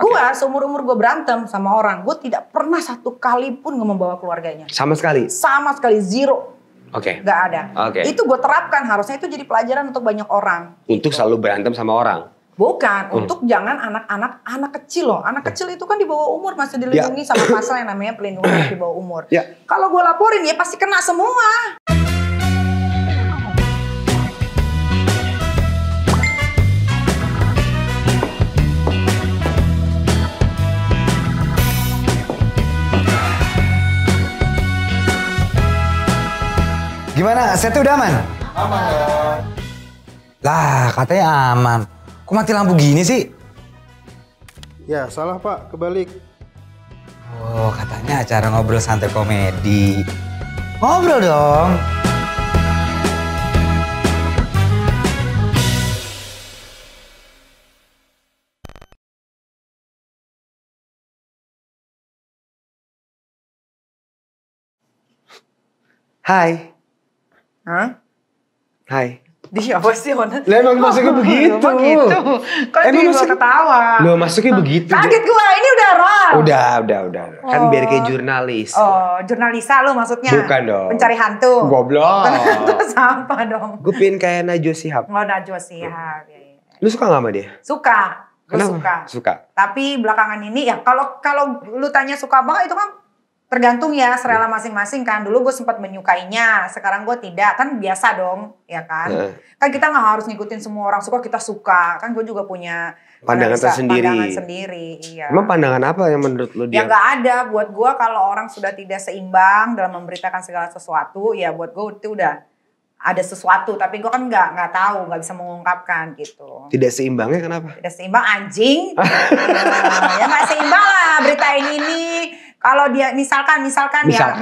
Gua seumur-umur gue berantem sama orang, gue tidak pernah satu kali pun membawa keluarganya. Sama sekali? Sama sekali, zero. Oke. Gak ada. Itu gue terapkan, harusnya itu jadi pelajaran untuk banyak orang. Untuk selalu berantem sama orang? Bukan, untuk jangan anak kecil loh. Anak kecil itu kan di bawah umur masih dilindungi sama pasal yang namanya pelindungan anak di bawah umur. Kalau gue laporin ya pasti kena semua. Gimana? Setnya udah aman? Aman dong. Lah, katanya aman. Kok mati lampu gini sih? Ya, salah Pak, kebalik. Oh, katanya acara ngobrol santai komedi. Ngobrol dong. Hai. Hah? Hai. Dia apa sih, Ona? Lah emang masuknya begitu. Begitu. Kan emang dia ketawa. Loh masuknya begitu. Kaget gua, ini udah roll. Udah. Kan biar kayak jurnalis. Oh, jurnalisa lu maksudnya? Bukan dong. Pencari hantu? Goblok. Terus apa dong? Gue pengen kayak Najwa Shihab. Oh, Najwa Shihab. Ya. Lu suka gak sama dia? Suka. Gue suka. Tapi belakangan ini ya kalau lu tanya suka banget itu kan tergantung ya selera masing-masing kan. Dulu gue sempat menyukainya, sekarang gue tidak. Kan biasa dong, ya kan? Kan kita nggak harus ngikutin semua orang suka, kita suka. Kan gue juga punya pandangan sendiri, iya. Emang pandangan apa yang menurut lu dia? Ya nggak ada. Buat gue kalau orang sudah tidak seimbang dalam memberitakan segala sesuatu, ya buat gue itu udah ada sesuatu. Tapi gue kan nggak tahu, nggak bisa mengungkapkan gitu. Tidak seimbangnya kenapa? Tidak seimbang anjing. Ya nggak seimbang lah berita ini. Kalau dia misalkan ini ya,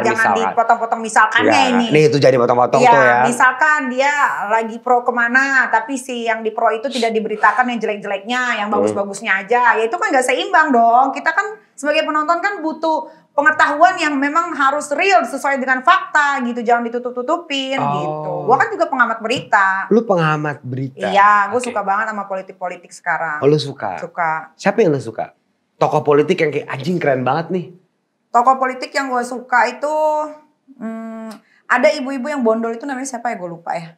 jangan dipotong-potong misalkannya ya, ini. Nih itu jadi potong-potong tuh ya. Misalkan dia lagi pro kemana, tapi si yang di pro itu tidak diberitakan yang jelek-jeleknya, yang bagus-bagusnya aja. Ya itu kan gak seimbang dong. Kita kan sebagai penonton kan butuh pengetahuan yang memang harus real sesuai dengan fakta gitu, jangan ditutup-tutupin gitu. Gua kan juga pengamat berita. Lu pengamat berita? Iya, gue suka banget sama politik-politik sekarang. Oh lu suka? Suka. Siapa yang lu suka? Tokoh politik yang kayak anjing keren banget nih. Tokoh politik yang gue suka itu ada ibu-ibu yang bondol itu namanya siapa ya, gue lupa ya.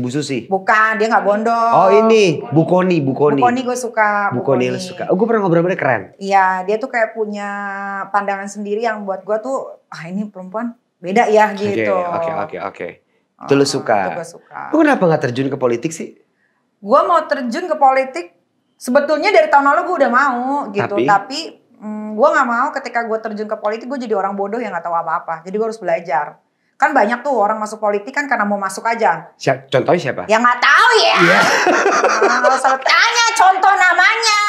Bu Susi. Bukan, dia gak bondol. Oh ini, Bu Koni. Bu Koni gue suka. Bu Koni lu suka. Oh gue pernah ngobrol sama dia, keren. Iya, dia tuh kayak punya pandangan sendiri yang buat gue tuh, ini perempuan beda ya gitu. Oke. Itu lu suka. Itu gue suka. Lu kenapa gak terjun ke politik sih? Gue mau terjun ke politik, sebetulnya dari tahun lalu gue udah mau gitu. Tapi gue gak mau ketika gue terjun ke politik, gue jadi orang bodoh yang gak tahu apa-apa. Jadi gue harus belajar. Kan banyak tuh orang masuk politik kan karena mau masuk aja. Contohnya siapa? Ya gak tahu ya. Kalau selalu tanya contoh namanya.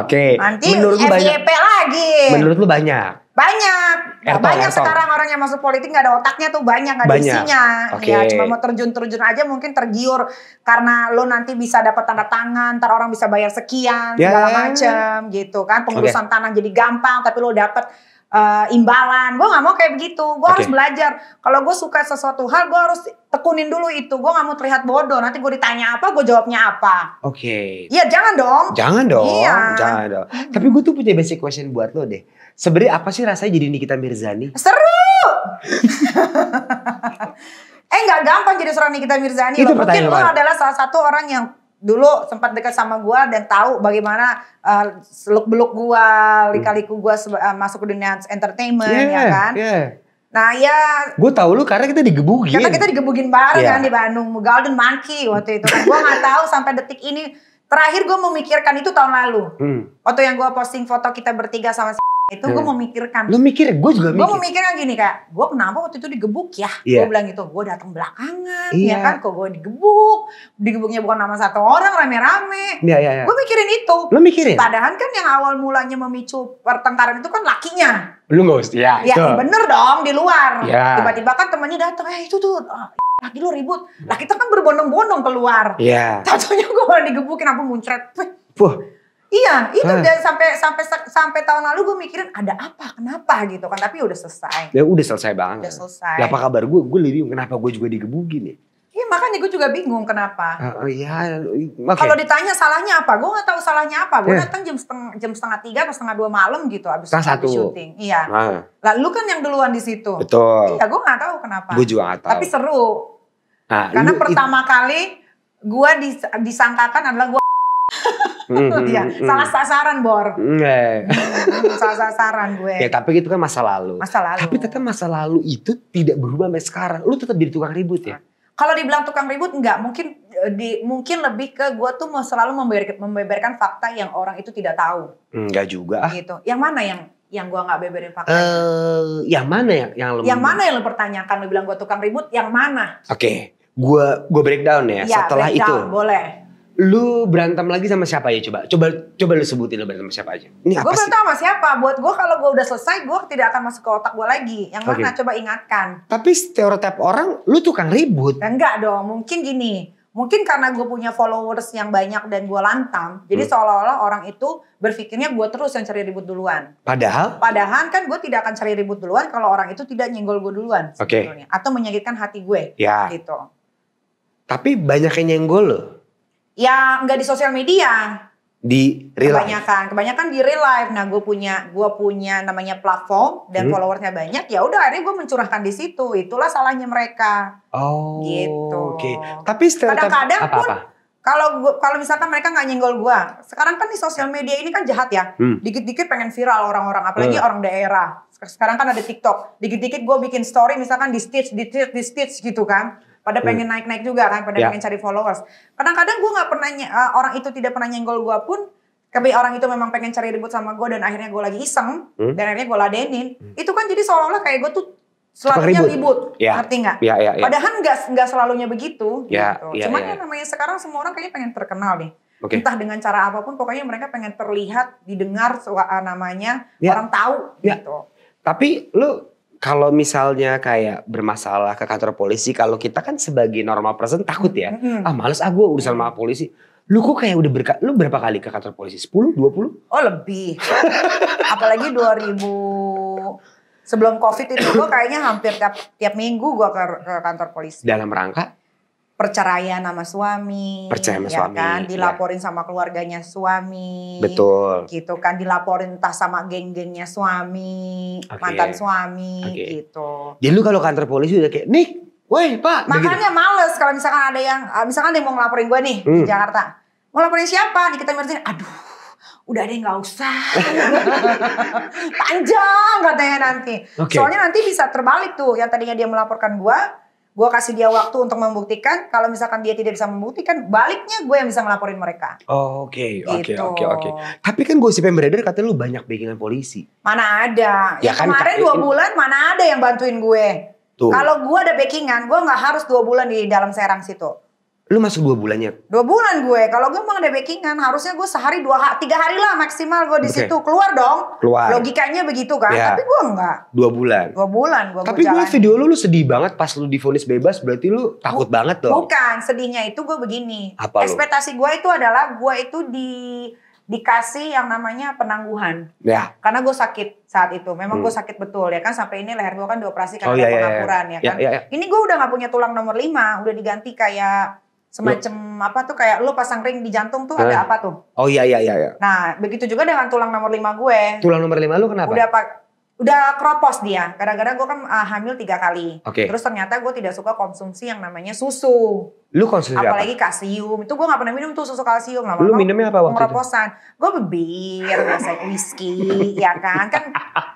Oke. Nanti menurut lu FYP lagi. Menurut lu banyak? Banyak. Banyak sekarang orang yang masuk politik gak ada otaknya tuh, banyak gak ada isinya. Ya cuma mau terjun aja mungkin tergiur karena lo nanti bisa dapat tanda tangan, ntar orang bisa bayar sekian segala macem gitu kan. Pengurusan tanah jadi gampang tapi lo dapet imbalan. Gue gak mau kayak begitu. Gue harus belajar. Kalau gue suka sesuatu hal, gue harus tekunin dulu itu. Gue gak mau terlihat bodoh. Nanti gue ditanya apa, gue jawabnya apa. Iya, jangan dong. Jangan dong. Iya. Jangan dong. Tapi gue tuh punya basic question buat lo deh. Sebenarnya apa sih rasanya jadi Nikita Mirzani? Seru. Gak gampang jadi seorang Nikita Mirzani. Itu mungkin lo adalah salah satu orang yang dulu sempat dekat sama gue dan tahu bagaimana seluk-beluk gue, lika-liku gue masuk ke dunia entertainment, ya kan? Nah ya, gue tahu lu karena kita digebukin. Karena kita digebukin bareng kan di Bandung, Golden Monkey waktu itu. Gue nggak tahu sampai detik ini. Terakhir gue memikirkan itu tahun lalu. Waktu yang gue posting foto kita bertiga sama itu gue memikirkan. Lu mikir? Gue juga mikir. Gue memikirkan gini kayak, gue kenapa waktu itu digebuk ya? Gue bilang gitu, gue datang belakangan, ya kan? Kok gue digebuk? Digebuknya bukan sama satu orang, rame-rame. Gue mikirin itu. Lu mikirin? Padahal kan yang awal mulanya memicu pertengkaran itu kan lakinya. Lu gak usah, ya bener dong, di luar. Ya. Tiba-tiba kan temennya datang, itu tuh laki lu ribut. Lah kita kan berbondong-bondong keluar. Iya. Tatonya gue malah digebukin, apa muncret. Iya, itu udah sampai tahun lalu gue mikirin ada apa, kenapa gitu kan. Tapi udah selesai. Ya udah selesai banget. Udah selesai. Lah apa kabar gue lebih kenapa gue juga digebukin ya? Iya makanya gue juga bingung kenapa. Iya. Kalau ditanya salahnya apa, gue nggak tahu salahnya apa. Gue datang jam setengah 3 atau setengah 2 malam gitu abis syuting. Iya. Lah lu kan yang duluan di situ. Betul. Iya, gue nggak tahu kenapa. Gue juga nggak tahu. Tapi seru. Karena pertama kali gue disangkakan adalah gue ya, salah sasaran Bor. Salah sasaran gue. Ya tapi itu kan masa lalu. Tapi tetap masa lalu itu tidak berubah sampai sekarang. Lu tetap jadi tukang ribut ya? Kalau dibilang tukang ribut enggak, mungkin lebih ke gue tuh selalu membeberkan fakta yang orang itu tidak tahu. Enggak juga. Gitu. Yang mana yang gue nggak beberin faktanya? Yang mana yang mana yang lu pertanyakan? Lu bilang gue tukang ribut, yang mana? Oke. Gue breakdown ya. Setelah breakdown, itu boleh. Lu berantem lagi sama siapa ya? Coba lu sebutin lu berantem sama siapa aja. Ini apa sih? Gue berantem sama siapa? Buat gue kalau gue udah selesai, gue tidak akan masuk ke otak gue lagi. Yang mana? Coba ingatkan. Tapi stereotip orang, lu tukang ribut. Enggak dong, mungkin gini. Mungkin karena gue punya followers yang banyak dan gue lantam. Jadi seolah-olah orang itu berpikirnya gue terus yang cari ribut duluan. Padahal kan gue tidak akan cari ribut duluan kalau orang itu tidak nyenggol gue duluan. Sebetulnya. Atau menyakitkan hati gue. Ya. Gitu. Tapi banyak yang nyenggol loh. Ya nggak di sosial media. Di real life. Kebanyakan di real life. Nah, gue punya namanya platform dan followersnya banyak. Ya udah, akhirnya gue mencurahkan di situ. Itulah salahnya mereka. Oh, gitu. Oke. Tapi kadang-kadang pun kalau misalkan mereka nggak nyenggol gue, sekarang kan di sosial media ini kan jahat ya. Dikit-dikit pengen viral orang-orang, apalagi orang daerah. Sekarang kan ada TikTok. Dikit-dikit gue bikin story, misalkan di stitch gitu kan. Pada pengen naik-naik juga kan, pada pengen cari followers. Kadang-kadang gue nggak pernah, orang itu tidak pernah nyenggol gue pun, tapi orang itu memang pengen cari ribut sama gue dan akhirnya gue lagi iseng, dan akhirnya gue ladenin. Itu kan jadi seolah-olah kayak gue tuh selalunya ribut, ngerti nggak? Ya. Padahal nggak selalunya begitu. Ya, gitu. Cuman yang namanya sekarang semua orang kayaknya pengen terkenal deh. Entah dengan cara apapun, pokoknya mereka pengen terlihat, didengar, namanya, orang tahu gitu. Tapi lu kalau misalnya kayak bermasalah ke kantor polisi, kalau kita kan sebagai normal person takut ya. Males gue urusan sama polisi. Lu kok kayak lu berapa kali ke kantor polisi? 10, 20? Oh lebih. Apalagi 2000, sebelum COVID itu gue kayaknya hampir tiap minggu gue ke kantor polisi. Dalam rangka? Perceraian sama suami. Percaya sama suami. Kan? Dilaporin sama keluarganya suami. Betul. Gitu kan, dilaporin entah sama geng-gengnya suami, mantan suami gitu. Jadi lu kalau kantor polisi udah kayak, nih, woi Pak. Makanya males kalau misalkan ada yang mau ngelaporin gue nih di Jakarta. Mau laporin siapa? Kita mersin, aduh udah deh nggak usah. Panjang katanya nanti. Soalnya nanti bisa terbalik tuh, yang tadinya dia melaporkan gue kasih dia waktu untuk membuktikan. Kalau misalkan dia tidak bisa membuktikan, baliknya gue yang bisa ngelaporin mereka. Oke. Tapi kan gosip yang beredar katanya lu banyak backingan polisi. Mana ada. Ya kan, kemarin 2 bulan mana ada yang bantuin gue. Kalau gue ada backingan, gue gak harus 2 bulan di dalam Serang situ. Lu masuk 2 bulannya? 2 bulan gue. Kalau gue emang ada backingan, harusnya gue sehari 3 hari lah maksimal gue di situ. Keluar dong. Logikanya begitu kan. Tapi gue enggak. 2 bulan? 2 bulan gue Tapi gue video lu sedih banget pas lu divonis bebas. Berarti lu takut banget dong? Bukan, sedihnya itu gue begini. Apa ekspektasi gue itu adalah gue itu dikasih yang namanya penangguhan. Ya. Karena gue sakit saat itu. Memang gue sakit betul ya kan. Sampai ini leher gue kan dioperasi karena ada pengapuran ya kan. Ini gue udah gak punya tulang nomor 5. Udah diganti kayak semacam apa tuh, kayak lu pasang ring di jantung tuh ada apa tuh. Oh iya. Nah begitu juga dengan tulang nomor 5 gue. Tulang nomor 5 lu kenapa? Udah keropos dia. Kadang-kadang gue kan hamil 3 kali. Terus ternyata gue tidak suka konsumsi yang namanya susu. Lu konsumsi apalagi apa? Kalsium. Itu gue gak pernah minum tuh susu kalsium. Lu minumnya apa waktu itu? Gue bir, biasa whisky, ya kan. Kan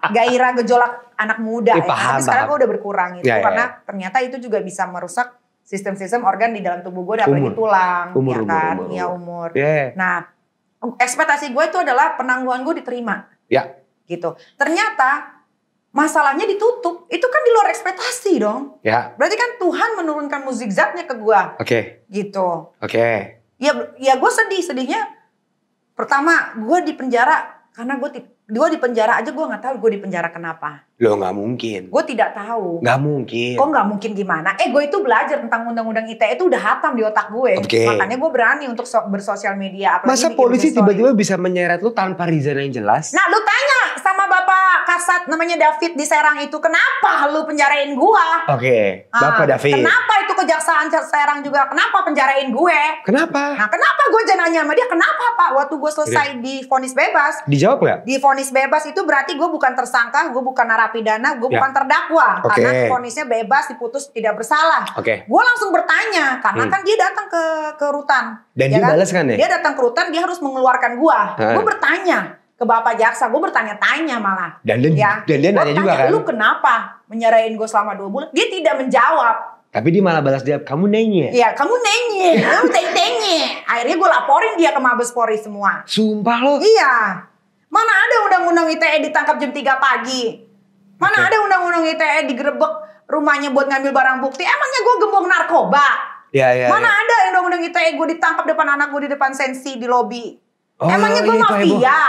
gairah gejolak anak muda. Tapi sekarang gue udah berkurang itu. Karena ternyata itu juga bisa merusak sistem-sistem organ di dalam tubuh gue, apalagi tulang. Umur. Nah, ekspektasi gue itu adalah penangguhan gue diterima. Ya. Gitu. Ternyata masalahnya ditutup. Itu kan di luar ekspektasi dong. Ya. Berarti kan Tuhan menurunkan mukjizatnya ke gue. Gitu. Ya gue sedihnya. Pertama gue di penjara karena gue di penjara aja gue nggak tahu gue di penjara kenapa. Lo nggak mungkin. Gue tidak tahu. Nggak mungkin. Kok nggak mungkin gimana? Gue itu belajar tentang undang-undang ITE itu udah hatam di otak gue. Makanya gue berani untuk bersosial media. Masa polisi tiba-tiba bisa menyeret lu tanpa reason yang jelas? Nah lu tanya sama Bapak Kasat namanya David di Serang itu, kenapa lu penjarain gua? Oke, Bapak David. Kenapa itu kejaksaan Serang juga, kenapa penjarain gue? Kenapa? Nah kenapa gue nanya sama dia, kenapa Pak? Waktu gue selesai divonis bebas. Dijawab nggak? Divonis bebas itu berarti gue bukan tersangka, gue bukan narapidana, gue bukan terdakwa. Karena vonisnya bebas, diputus tidak bersalah. Gue langsung bertanya, karena kan dia datang ke rutan. Dan dia balas kan ya? Dia datang ke rutan, dia harus mengeluarkan gue. Gue bertanya ke Bapak Jaksa, gue bertanya-tanya malah. Dan dia nanya juga kan? Lu kenapa menyerahin gue selama 2 bulan? Dia tidak menjawab. Tapi dia malah balas dia, kamu nanya. Iya, kamu nanya, kamu tanya. Akhirnya gue laporin dia ke Mabes Polri semua. Sumpah lo? Iya. Mana ada undang-undang ITE ditangkap jam 3 pagi? Mana ada undang-undang ITE digerebek rumahnya buat ngambil barang bukti? Emangnya gue gembong narkoba? Mana ada undang-undang ITE gue ditangkap depan anak gue di depan Sensi di lobi? Emangnya gue mafia?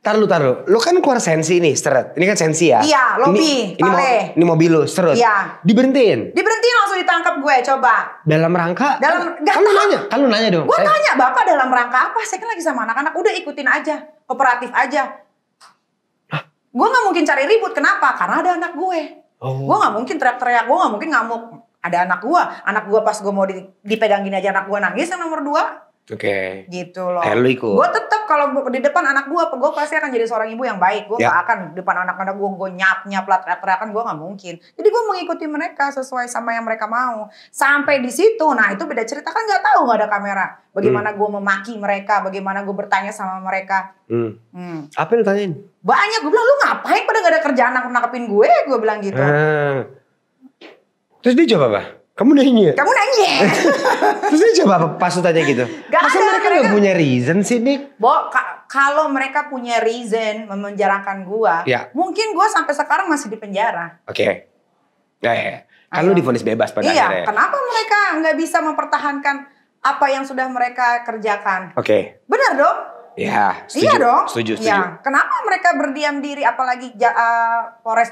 Taruh. Lo kan keluar Sensi nih, seret. Ini kan Sensi ya? Iya, lobi, Pale. Ini mobil lo, seret. Iya. Diberhentiin Langsung ditangkap gue, coba. dalam rangka? Kan lu nanya dong. Gue tanya, Bapak dalam rangka apa? Saya kan lagi sama anak-anak, udah ikutin aja. Kooperatif aja. Gue gak mungkin cari ribut, kenapa? Karena ada anak gue. Gue gak mungkin teriak-teriak, gue gak mungkin ngamuk. Ada anak gue pas gue mau dipegang gini aja anak gue nangis yang nomor 2. Gitu loh. Lu ikut. Gue tetap kalau di depan anak gue pasti akan jadi seorang ibu yang baik. Gue gak akan di depan anak-anak gue nyap teriak-teriakan, gue gak mungkin. Jadi gue mengikuti mereka sesuai sama yang mereka mau. Sampai di situ, nah itu beda cerita kan nggak tahu nggak ada kamera. Bagaimana gue memaki mereka, bagaimana gue bertanya sama mereka. Apa yang lu tanyain? Banyak, gue bilang lu ngapain pada gak ada kerjaan nangkep-nangkepin gue bilang gitu. Terus dia jawab apa? Kamu nanya. Terus dia coba apa pas lu tanya gitu? Masa mereka gak punya reason sih, Nik? Kalau mereka punya reason memenjarakan gua, mungkin gua sampai sekarang masih di penjara. Kan lu divonis bebas pada akhirnya. Kenapa mereka nggak bisa mempertahankan apa yang sudah mereka kerjakan? Benar dong? Iya, setuju. Iya dong. Setuju. Ya, kenapa mereka berdiam diri? Apalagi Polres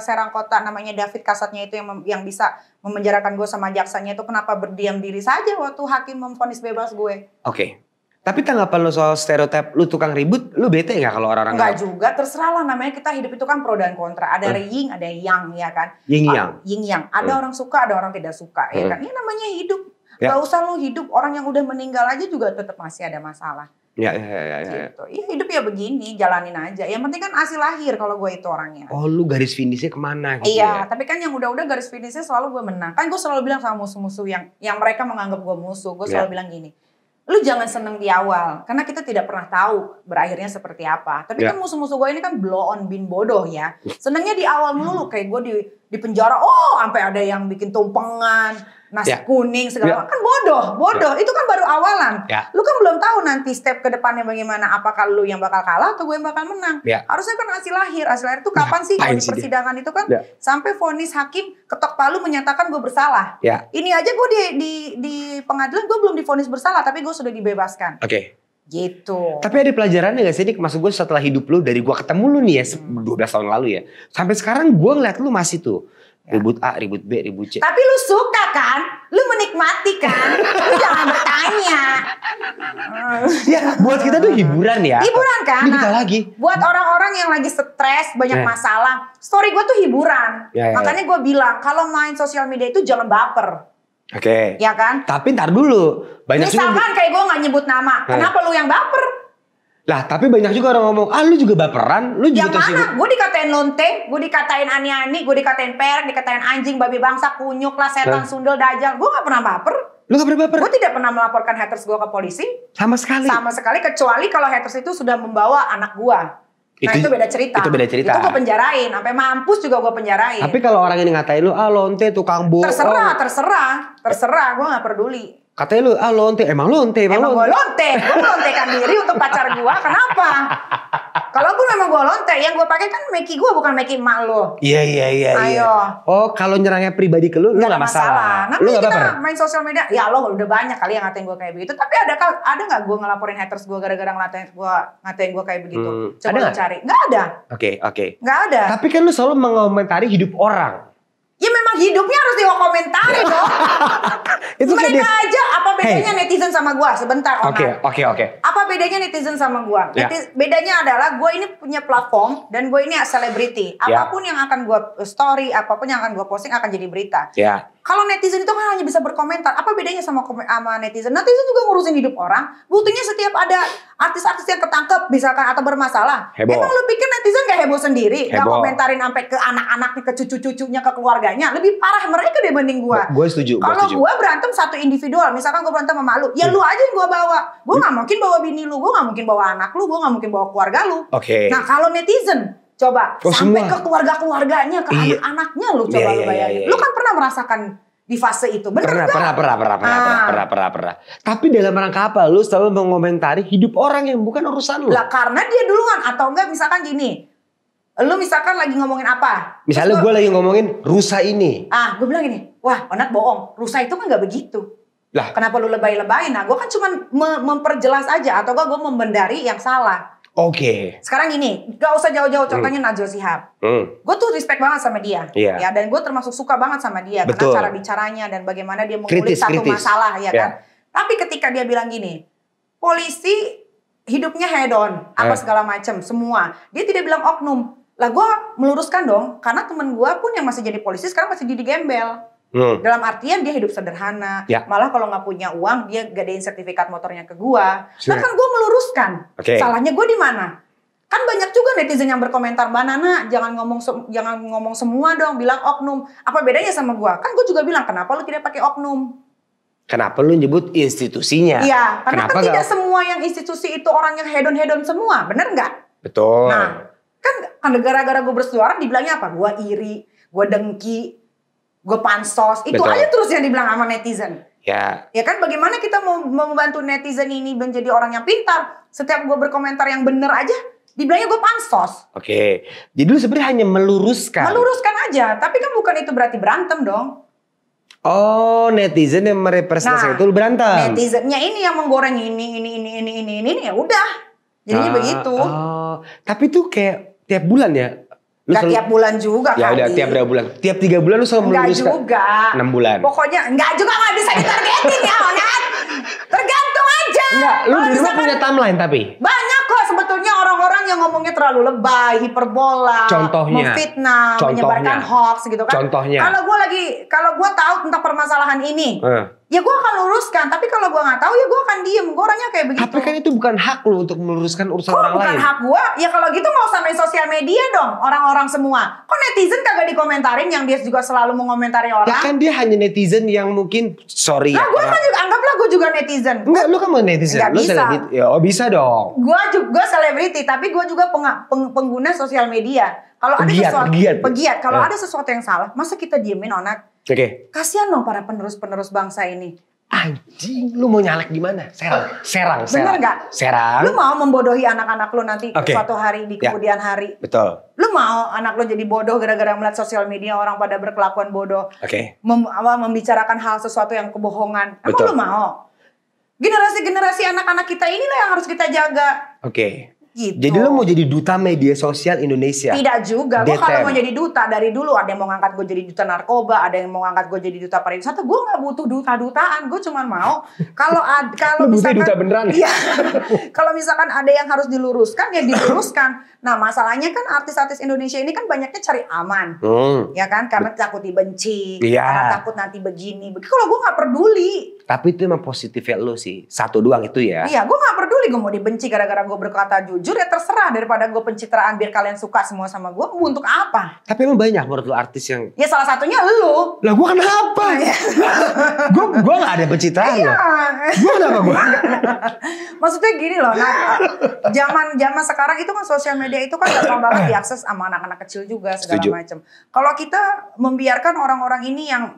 Serang Kota namanya David Kasatnya itu yang bisa memenjarakan gue sama jaksanya itu kenapa berdiam diri saja waktu hakim memvonis bebas gue? Tapi tanggapan lo soal stereotip lu tukang ribut, lu bete nggak kalau orang-orang? Enggak juga, terserah lah, namanya kita hidup itu kan pro dan kontra. Ada yin, ada yang, ya kan? Yin yang. Ada orang suka, ada orang tidak suka, ya kan? Ini namanya hidup. Gak usah lu hidup, orang yang udah meninggal aja juga tetap masih ada masalah. Gitu. Ya hidup ya begini, jalanin aja. Yang penting kan hasil lahir kalau gue itu orangnya. Lu garis finishnya kemana gitu? Iya, tapi kan yang udah-udah garis finishnya selalu gue menang. Kan gue selalu bilang sama musuh-musuh yang mereka menganggap gue musuh. Gue selalu bilang gini, lu jangan seneng di awal. Karena kita tidak pernah tahu berakhirnya seperti apa. Tapi kan musuh-musuh gue ini kan blow on bin bodoh ya. Senengnya di awal melulu. Kayak gue di penjara, sampai ada yang bikin tumpengan, nasi kuning segala macam. Kan bodoh. Itu kan baru awalan. Lu kan belum tahu nanti step ke depannya bagaimana. Apakah lu yang bakal kalah atau gue yang bakal menang. Harusnya kan hasil lahir. Hasil lahir itu kapan sih? Kalau di persidangan itu kan sampai vonis hakim ketok palu menyatakan gue bersalah. Ini aja gue di pengadilan gue belum divonis bersalah, tapi gue sudah dibebaskan. Gitu. Tapi ada pelajarannya gak sih, Dik? Maksud gue setelah hidup lu, dari gue ketemu lu nih ya 12 tahun lalu ya, sampai sekarang gue ngeliat lu masih tuh ribut A, ribut B, ribut C. Tapi lu suka kan? Lu menikmati kan? Lu jangan bertanya. Ya, buat kita tuh hiburan ya. Hiburan kan? Ini kita lagi. Buat orang-orang yang lagi stres, banyak masalah, story gue tuh hiburan. Makanya gue bilang, kalau main sosial media itu jangan baper. Ya kan? Tapi ntar dulu. Misalkan kayak gue gak nyebut nama, kenapa lu yang baper? Lah, tapi banyak juga orang ngomong, lu juga baperan, lu juga yang mana? Gue dikatain lonte, gue dikatain ani-ani, gue dikatain perek, dikatain anjing, babi bangsa, kunyuk lah, setan, sundel, dajal. Gue gak pernah baper. Lu gak pernah baper? Gue tidak pernah melaporkan haters gue ke polisi. Sama sekali? Sama sekali, kecuali kalau haters itu sudah membawa anak gue. Nah itu beda cerita. Itu beda cerita. Itu gue penjarain, sampai mampus juga gue penjarain. Tapi kalau orang ini ngatain lu, lonte, tukang bohong. Terserah, gue gak peduli. Katanya lu, lonte, emang lonte. Emang gue lonte, gue melontekan diri untuk pacar gue, kenapa? Kalau gue memang gue lonte, yang gue pakai kan Meki gue, bukan Meki emak lo. Iya. Ayo. Kalau nyerangnya pribadi ke lu gak masalah. Nanti kita main sosial media, ya lo udah banyak kali yang ngatain gue kayak begitu. Tapi ada gak gue ngelaporin haters gue gara-gara ngatain gue kayak begitu? Coba lo cari. Gak ada. Oke. Gak ada. Tapi kan lu selalu mengomentari hidup orang. Ya memang memang hidupnya harus dikomentari dong. Itu mereka aja apa bedanya netizen sama gua? Sebentar, Oke. Apa bedanya netizen sama gua? Bedanya adalah gua ini punya platform dan gua ini selebriti. Apapun yang akan gua story, apapun yang akan gua posting akan jadi berita. Kalau netizen itu kan hanya bisa berkomentar. Apa bedanya sama netizen? Netizen juga ngurusin hidup orang. Buktinya setiap ada artis-artis yang ketangkep misalkan atau bermasalah. Heboh. Emang lu pikir netizen gak heboh sendiri? Gak komentarin sampai ke anak-anaknya, ke cucu-cucunya, ke keluarganya. Lebih parah mereka dibanding gua. Gue setuju. Kalau gua berantem satu individual, misalkan gua berantem sama lu, ya lu aja yang gua bawa. Gua gak mungkin bawa bini lu, gua gak mungkin bawa anak lu, gua gak mungkin bawa keluarga lu. Nah kalau netizen, coba sampai ke keluarga-keluarganya, ke anak-anaknya lu coba lu bayangin. Lu kan pernah merasakan di fase itu, bener gak? Pernah. Tapi dalam rangka apa lu selalu mengomentari hidup orang yang bukan urusan lu? Lah karena dia duluan, atau enggak misalkan gini, lu misalkan lagi ngomongin apa? Misalnya gue lagi ngomongin rusa ini. Gue bilang gini, wah Onat bohong, rusa itu kan gak begitu. Lah kenapa lu lebay-lebayin? Nah gue kan cuma memperjelas aja, atau gue membendari yang salah. Sekarang gini, gak usah jauh-jauh contohnya Najwa Shihab. Gue tuh respect banget sama dia, ya, dan gue termasuk suka banget sama dia karena cara bicaranya dan bagaimana dia mengulik satu masalah, ya kan. Tapi ketika dia bilang gini, polisi hidupnya hedon, apa segala macam, semua, dia tidak bilang oknum. Lah gue meluruskan dong, karena temen gue pun yang masih jadi polisi sekarang masih jadi gembel. Dalam artian dia hidup sederhana, malah kalau nggak punya uang dia gadein sertifikat motornya ke gua. Nah kan gua meluruskan, salahnya gua di mana? Kan banyak juga netizen yang berkomentar, Mbak Nana jangan ngomong semua dong, bilang oknum. Apa bedanya sama gua? Kan gua juga bilang kenapa lu tidak pakai oknum? Kenapa lu nyebut institusinya? Iya, karena kan tidak semua yang institusi itu orang yang hedon-hedon semua, bener nggak? Betul. Nah, kan gara-gara gua bersuara dibilangnya apa? Gua iri, gua dengki, gue pansos, itu aja terus yang dibilang sama netizen. Ya kan bagaimana kita mau membantu netizen ini menjadi orang yang pintar. Setiap gue berkomentar yang bener aja, dibilangnya gue pansos. Jadi lu sebenarnya hanya meluruskan. Meluruskan aja, tapi kan bukan itu berarti berantem dong. Oh, netizen yang merepresentasikan itu berantem. Netizennya ini yang menggoreng ini ya udah. Jadinya begitu. Tapi tuh kayak tiap bulan ya. Gak tiap bulan juga ya udah tiap berapa bulan? Tiap 3 bulan lu selalu meluruskan? Enggak juga. 6 bulan? Pokoknya enggak juga, gak bisa ditargetin ya Onat. Tergantung aja. Enggak, lu di rumah punya timeline tapi? Banyak kok sebetulnya orang-orang yang ngomongnya terlalu lebay, hiperbola, memfitnah, menyebarkan hoax gitu kan. Contohnya? Kalau gue tahu tentang permasalahan ini, ya gue akan luruskan. Tapi kalau gue nggak tahu ya gue akan diem. Gue orangnya kayak begitu. Tapi kan itu bukan hak lu untuk meluruskan urusan orang lain. Bukan hak gue? Ya kalau gitu nggak usah main sosial media dong. Orang-orang semua. Kok netizen kagak dikomentarin yang dia juga selalu mengomentari orang? Ya kan dia hanya netizen yang mungkin sorry. Nah gue kan juga anggaplah gue juga netizen. Enggak, lu kan mau netizen. Nggak bisa. Ya, bisa dong. Gue juga selebriti, tapi gue juga pengguna sosial media. Kalau ada sesuatu pegiat, kalau ada sesuatu yang salah, masa kita diemin Onat? Kasihan dong para penerus-penerus bangsa ini. Anjing, lu mau nyalek di mana? Serang. Bener gak? Serang. Lu mau membodohi anak-anak lu nanti suatu hari di kemudian hari? Betul. Lu mau anak lu jadi bodoh gara-gara melihat sosial media orang pada berkelakuan bodoh? Membicarakan hal sesuatu yang kebohongan. Emang lu mau? Generasi-generasi anak-anak kita inilah yang harus kita jaga. Gitu. Jadi lo mau jadi duta media sosial Indonesia? Tidak juga. Gue kalau mau jadi duta dari dulu ada yang mau ngangkat gue jadi duta narkoba, ada yang mau ngangkat gue jadi duta pariwisata. Gue nggak butuh duta-dutaan. Gue cuma mau kalau misalkan duta beneran. Iya. Kalau misalkan ada yang harus diluruskan ya diluruskan. Nah masalahnya kan artis-artis Indonesia ini kan banyaknya cari aman, ya kan? Karena takut dibenci, karena takut nanti begini. Kalau gue nggak peduli. Tapi itu emang positifnya lo sih. Satu doang itu ya. Iya, gue gak peduli gue mau dibenci gara-gara gue berkata jujur ya terserah. Daripada gue pencitraan biar kalian suka semua sama gue. Untuk apa? Tapi emang banyak menurut lo artis yang... Ya salah satunya lo. Lah gue kenapa? Gue gak ada pencitraan loh. Gue kenapa gue? Maksudnya gini loh. Zaman sekarang itu kan sosial media itu kan gampang banget diakses sama anak-anak kecil juga segala macam. Kalau kita membiarkan orang-orang ini yang...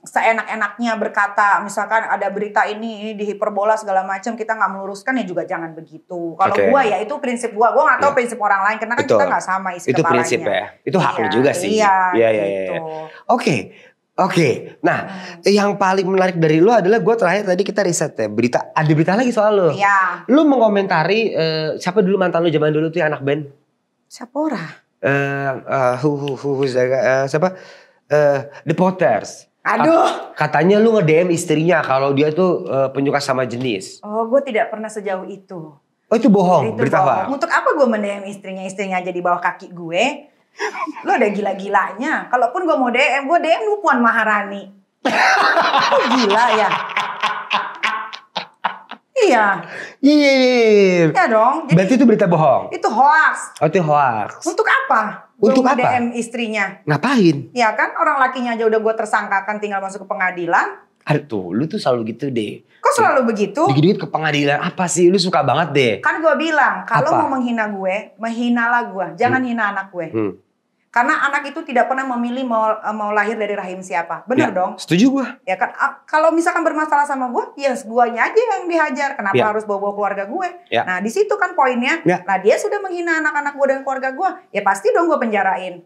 seenak-enaknya berkata misalkan ada berita ini di hiperbola segala macam kita nggak meluruskan ya juga jangan begitu. Kalau gua ya itu prinsip gua nggak tahu prinsip orang lain karena kan kita nggak sama isi itu kepalanya. Itu prinsip ya, itu hak lu juga sih. Iya. Oke. Nah, yang paling menarik dari lu adalah gua terakhir tadi kita riset ya ada berita lagi soal lu. Iya. Lu mengomentari siapa dulu mantan lu zaman dulu tuh yang anak band? Siapa orang? Siapa? The Potters. Aduh. Katanya lu nge-DM istrinya kalau dia tuh penyuka sama jenis. Oh, gue tidak pernah sejauh itu. Oh itu bohong, Itu berita bohong. apa? Untuk apa gue mendm istrinya aja di bawah kaki gue? Lo ada gila-gilanya. Kalaupun gue mau gue DM lu Puan Maharani. Lu gila ya? Iya. Iya. Iya dong. Jadi, berarti itu berita bohong? itu hoax. Oh itu hoax. Untuk apa? Untuk Gua apa? DM istrinya. Ngapain? Ya kan orang lakinya aja udah gue tersangkakan tinggal masuk ke pengadilan. Aduh tuh, lu tuh selalu gitu deh. Kok selalu begitu? Dikit-dikit ke pengadilan, apa sih? Lu suka banget deh. Kan gue bilang, kalau Apa? mau menghina gue, menghinalah gue. Jangan hina anak gue. Karena anak itu tidak pernah memilih mau lahir dari rahim siapa. Bener Ya, dong? setuju gue. Ya kan, kalau misalkan bermasalah sama gue, ya guanya aja yang dihajar. Kenapa Ya. harus bawa-bawa keluarga gue? Ya. Nah di situ kan poinnya. Ya. Nah dia sudah menghina anak-anak gue dan keluarga gue. Ya pasti dong gue penjarain.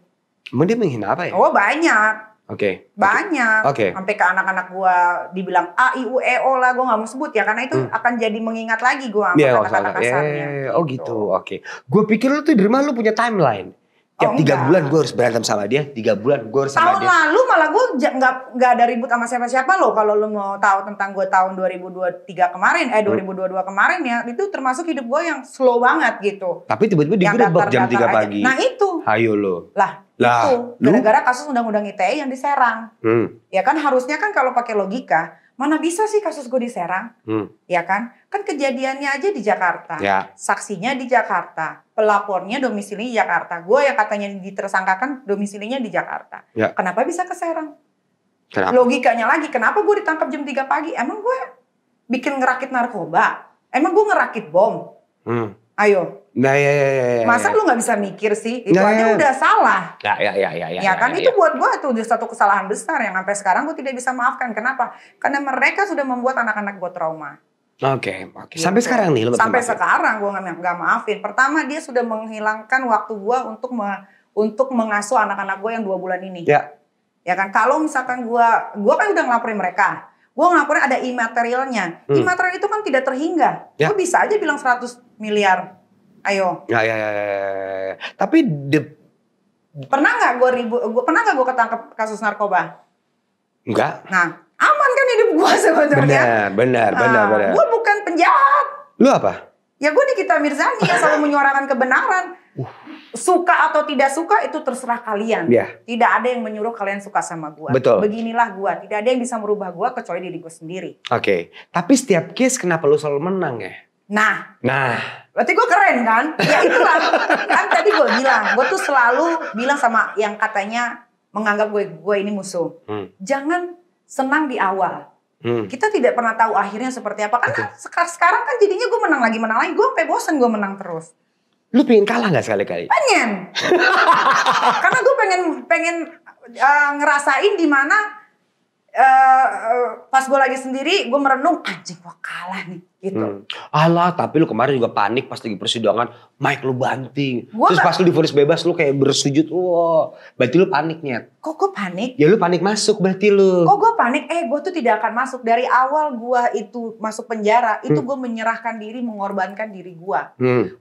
Emang dia menghina apa ya? Oh banyak. Oke. Banyak, Oke. sampai ke anak-anak gue dibilang A, I, U, E, O lah, gue gak mau sebut ya. Karena itu akan jadi mengingat lagi gue sama Iya, kata-kata kasarnya. oh gitu, oke. Gue pikir lu tuh di rumah lu punya timeline. Tiap 3 enggak. bulan gue harus berantem sama dia, 3 bulan gue harus sama Tahun dia. lalu malah gue nggak ada ribut sama siapa-siapa loh. Kalau lu mau tahu tentang gue tahun 2022 kemarin ya, itu termasuk hidup gue yang slow banget gitu. Tapi tiba-tiba Yang digerebek jam 3 datar-datar aja. pagi. Nah itu, Hayo lu. lah lu? itu gara-gara kasus undang-undang ITE yang diserang. Ya kan harusnya kan kalau pakai logika, mana bisa sih kasus gue diserang? Ya kan? Kan kejadiannya aja di Jakarta. Ya. Saksinya di Jakarta. Pelapornya domisili di Jakarta. Gue yang katanya ditersangkakan domisilinya di Jakarta. Ya. Kenapa bisa keserang? Kenapa? Logikanya lagi, kenapa gue ditangkap jam 3 pagi? Emang gue bikin ngerakit narkoba? Emang gue ngerakit bom? Ayo. Nah, ya. Masa lu gak bisa mikir sih? Itu Nah, aja ya. udah salah. Ya kan itu buat gue tuh satu kesalahan besar yang sampai sekarang gue tidak bisa maafkan. Kenapa? Karena mereka sudah membuat anak-anak gue trauma. Oke. Sampai sekarang nih lu Sampai maafin? sekarang gue nggak maafin. Pertama dia sudah menghilangkan waktu gue untuk mengasuh anak-anak gue yang 2 bulan ini. Ya kan. Kalau misalkan gue kan udah ngelaporin mereka. Gue ngelaporin ada imaterialnya. Imaterial itu kan tidak terhingga. Ya. Gue bisa aja bilang 100 miliar. Ayo. Ya. Tapi Pernah nggak gue ketangkep kasus narkoba? enggak. Nah, aman kan hidup gue sebetulnya. Benar. Gue bukan penjahat. Lu apa? Ya gue Nikita Mirzani yang selalu menyuarakan kebenaran. Suka atau tidak suka itu terserah kalian. Ya. Tidak ada yang menyuruh kalian suka sama gue. Betul. Beginilah gue. Tidak ada yang bisa merubah gue kecuali diri gue sendiri. Oke. Tapi setiap case kenapa lu selalu menang ya? Nah. Berarti gue keren kan? Ya itulah. Kan tadi gue bilang. Gue tuh selalu bilang sama yang katanya menganggap gue ini musuh. Jangan senang di awal. Kita tidak pernah tahu akhirnya seperti apa. Karena sekarang kan jadinya gue menang lagi. Gue sampai bosan gue menang terus. Lu pengen kalah gak sekali-kali? Pengen. Karena gue pengen ngerasain di mana pas gue lagi sendiri gue merenung, anjing gue kalah nih gitu. Alah, tapi lu kemarin juga panik pas lagi persidangan, mic lu banting. Terus pas lu divonis bebas lu kayak bersujud, wah, berarti lu panik Nyet. Kok gue panik? Ya lu panik masuk berarti lu. Kok gue panik? Gue tuh tidak akan masuk. Dari awal gue itu masuk penjara, itu gue menyerahkan diri, mengorbankan diri gue.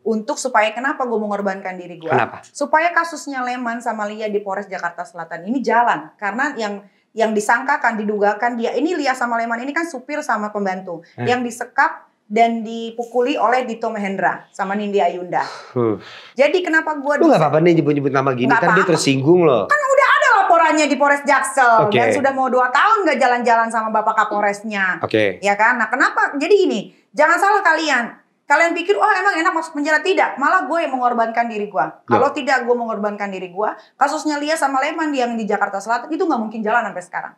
Untuk supaya kenapa gue mengorbankan diri gue? Kenapa? Supaya kasusnya Leman sama Lia di Polres Jakarta Selatan ini jalan. Karena yang disangkakan, didugakan dia, ini Lia sama Leman ini kan supir sama pembantu. Yang disekap dan dipukuli oleh Dito Mahendra sama Nindi Ayunda. Jadi kenapa gue... Lu gak apa-apa nih nyebut-nyebut nama gini, kan dia tersinggung loh. Kan udah ada laporannya di Polres Jaksel. Dan sudah mau 2 tahun gak jalan-jalan sama Bapak Kapolresnya. Ya kan? Nah kenapa? Jadi ini, jangan salah kalian. Kalian pikir, oh emang enak masuk penjara? Tidak, malah gue yang mengorbankan diri gue. Kalau tidak gue mengorbankan diri gue, kasusnya Lia sama Leman yang di Jakarta Selatan itu gak mungkin jalan sampai sekarang.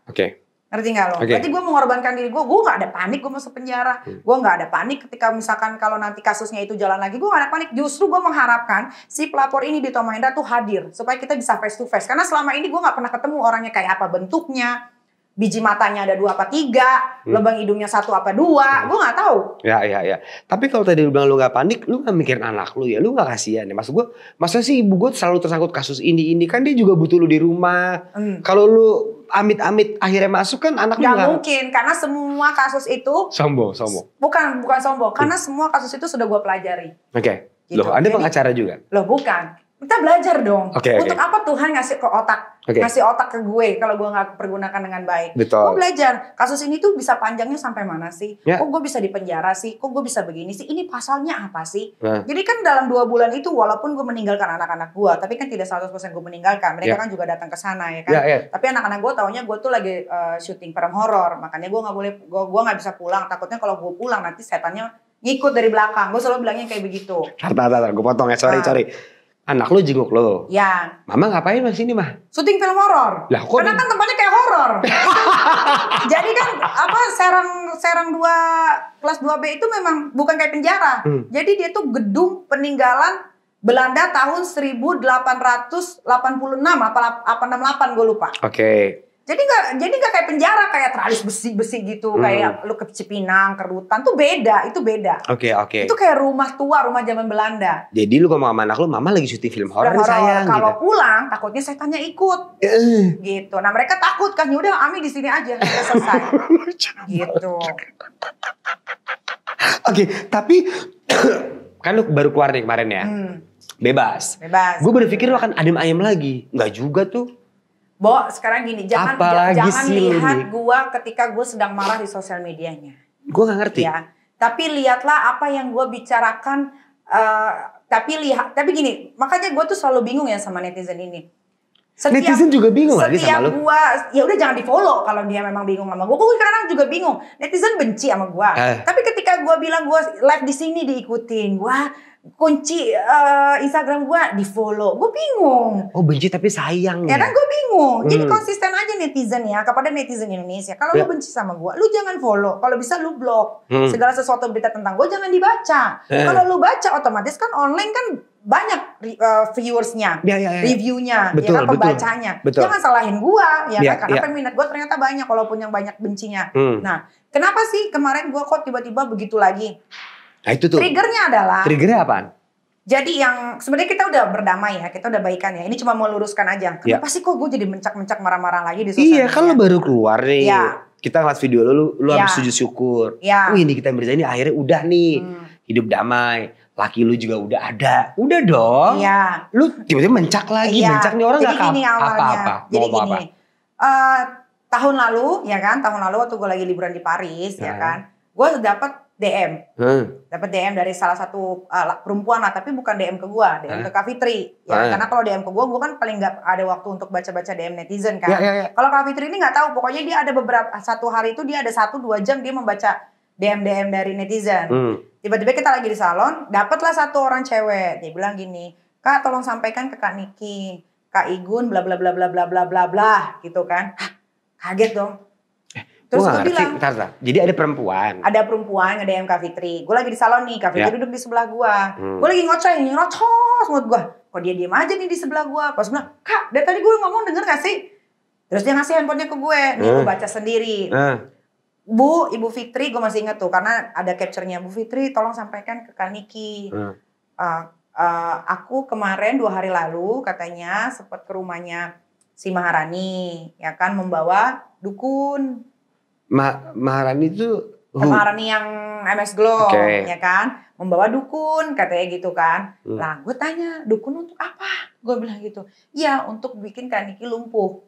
Ngerti gak lo? Berarti gue mengorbankan diri gue gak ada panik gue masuk penjara. Gue gak ada panik ketika misalkan kalau nanti kasusnya itu jalan lagi, gue gak ada panik. Justru gue mengharapkan si pelapor ini Dito Mahendra tuh hadir, supaya kita bisa face to face. Karena selama ini gue gak pernah ketemu orangnya kayak apa bentuknya, biji matanya ada 2 apa 3, lubang hidungnya 1 apa 2, gue nggak tahu. Ya. Tapi kalau tadi lu bilang lu nggak panik, lu nggak mikirin anak lu ya, lu nggak kasihan ya. Maksud gue, masa sih ibu gue selalu tersangkut kasus ini kan dia juga butuh lu di rumah. Kalau lu amit-amit akhirnya masuk kan anak lu nggak mungkin, karena semua kasus itu sombong. Bukan sombong, karena semua kasus itu sudah gue pelajari. Gitu. Loh, Anda pengacara juga? Loh bukan. Kita belajar dong. Untuk okay. apa Tuhan ngasih ke otak, ngasih otak ke gue kalau gue nggak pergunakan dengan baik. Gue belajar kasus ini tuh bisa panjangnya sampai mana sih? Kok gue bisa dipenjara sih? Kok gue bisa begini sih? Ini pasalnya apa sih? Jadi kan dalam 2 bulan itu walaupun gue meninggalkan anak-anak gue, tapi kan tidak 100% gue meninggalkan. Mereka kan juga datang ke sana ya kan. Tapi anak-anak gue taunya gue tuh lagi syuting film horor, makanya gue nggak boleh, gue nggak bisa pulang. Takutnya kalau gue pulang nanti setannya ngikut dari belakang. Gue selalu bilangnya kayak begitu. Tar, gue potong ya, sorry. Anak lo jenguk lo. Ya. Mama ngapain mas ini mah? Syuting film horor. Lah, karena kan tempatnya kayak horor. Jadi kan Serang 2 kelas 2B itu memang bukan kayak penjara. Jadi dia tuh gedung peninggalan Belanda tahun 1886 apa 68 gue lupa. Oke. Jadi nggak kayak penjara, kayak teralis besi gitu, kayak lu ke Cipinang, ke Rutan tuh beda, itu beda. Oke. Itu kayak rumah tua, rumah zaman Belanda. Jadi lu ngomong sama anak lu, mama lagi syuting film horor sayang. Kalau gitu. Pulang takutnya setannya ikut. Gitu. Nah, mereka takut kan, yaudah Ami di sini aja, udah selesai. Gitu. Oke, tapi kan lu baru keluar nih kemarin ya. Bebas. Gue berpikir lu akan adem ayem lagi. Enggak juga tuh. Bo, sekarang gini, jangan lihat gua ketika gue sedang marah di sosial medianya. Gue gak ngerti. Ya, tapi lihatlah apa yang gue bicarakan. Tapi gini, makanya gue tuh selalu bingung ya sama netizen ini. Netizen juga bingung lagi sama lu. Ya udah jangan di follow kalau dia memang bingung sama gue. Gue kadang juga bingung. Netizen benci sama gue. Tapi ketika gue bilang gue live di sini diikutin, gue kunci Instagram gue di follow, gue bingung. Oh benci tapi sayang. Ya kan gue bingung. Jadi konsisten aja netizen ya, kepada netizen Indonesia. Kalau lu benci sama gue, lu jangan follow. Kalau bisa lu blok. Segala sesuatu berita tentang gue jangan dibaca. Kalau lu baca otomatis kan online kan banyak viewersnya, reviewnya, betul, ya kan pembacanya. Betul. Jangan salahin gue, ya kan? Karena peminat gue ternyata banyak, walaupun yang banyak bencinya. Nah, kenapa sih kemarin gue kok tiba-tiba begitu lagi? Nah itu tuh. Triggernya apaan? Jadi yang sebenarnya kita udah berdamai ya, kita udah baikan ya. Ini cuma mau luruskan aja. Kenapa sih kok gue jadi mencak-mencak marah-marah lagi di sosial media? Iya kan lo baru keluar nih. Kita ngeliat video lu harus sujud syukur. Oh ini kita berita ini akhirnya udah nih. Hidup damai. Laki lu juga udah ada. Udah dong. Lu tiba-tiba mencak lagi. Mencak nih orang gak apa-apa. Jadi gini. Tahun lalu ya kan. Tahun lalu waktu gue lagi liburan di Paris ya kan. Gue dapet DM. Dapat DM dari salah satu perempuan lah, tapi bukan DM ke gua, DM ke Kak Fitri. Ya, karena kalau DM ke gua kan paling nggak ada waktu untuk baca-baca DM netizen kan. Kalau Kak Fitri ini nggak tahu, pokoknya dia ada satu hari itu dia ada 1-2 jam dia membaca DM dari netizen. Tiba-tiba kita lagi di salon, dapatlah satu orang cewek, dia bilang gini, Kak tolong sampaikan ke Kak Niki, Kak Igun, bla bla bla bla bla bla bla bla, gitu kan. Hah, kaget dong. Terus gue bilang, jadi ada perempuan nge-DM Kak Fitri. Gue lagi di salon nih, Kak Fitri duduk di sebelah gue. Gue lagi nyerocos menurut gue. Kok dia diem aja nih di sebelah gue. Pas bilang, Kak dari tadi gue ngomong denger gak sih? Terus dia ngasih handphonenya ke gue. Nih gue baca sendiri. Bu, Ibu Fitri, gue masih inget tuh. Karena ada capture-nya. Bu Fitri tolong sampaikan ke Kak Niki. Aku kemarin 2 hari lalu katanya sempat ke rumahnya si Maharani. Ya kan, membawa dukun. Maharani itu Maharani yang MS Glow ya kan, membawa dukun katanya gitu kan. Lah gue tanya, dukun untuk apa? Gue bilang gitu. Ya untuk bikin Kak Niki lumpuh.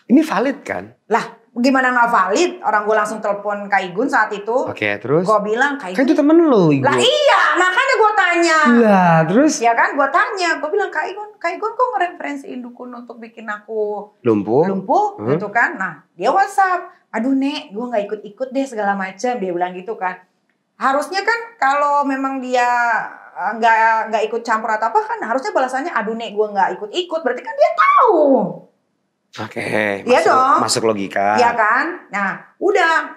Ini valid kan? Lah gimana gak valid? Orang gue langsung telepon Kak Igun saat itu. Terus? Gue bilang Kak Igun. Kan itu temen lu Igun. Lah iya, makanya gue tanya. Lah terus? Ya kan gue tanya. Gue bilang Kak Igun kok ngereferensiin dukun untuk bikin aku lumpuh gitu kan. Nah dia WhatsApp. Aduh Nek, gue gak ikut-ikut deh segala macam. Dia bilang gitu kan. Harusnya kan kalau memang dia gak ikut campur atau apa kan. Harusnya balasannya aduh Nek gue gak ikut-ikut. Berarti kan dia tahu. Masuk logika. Iya kan. Nah udah.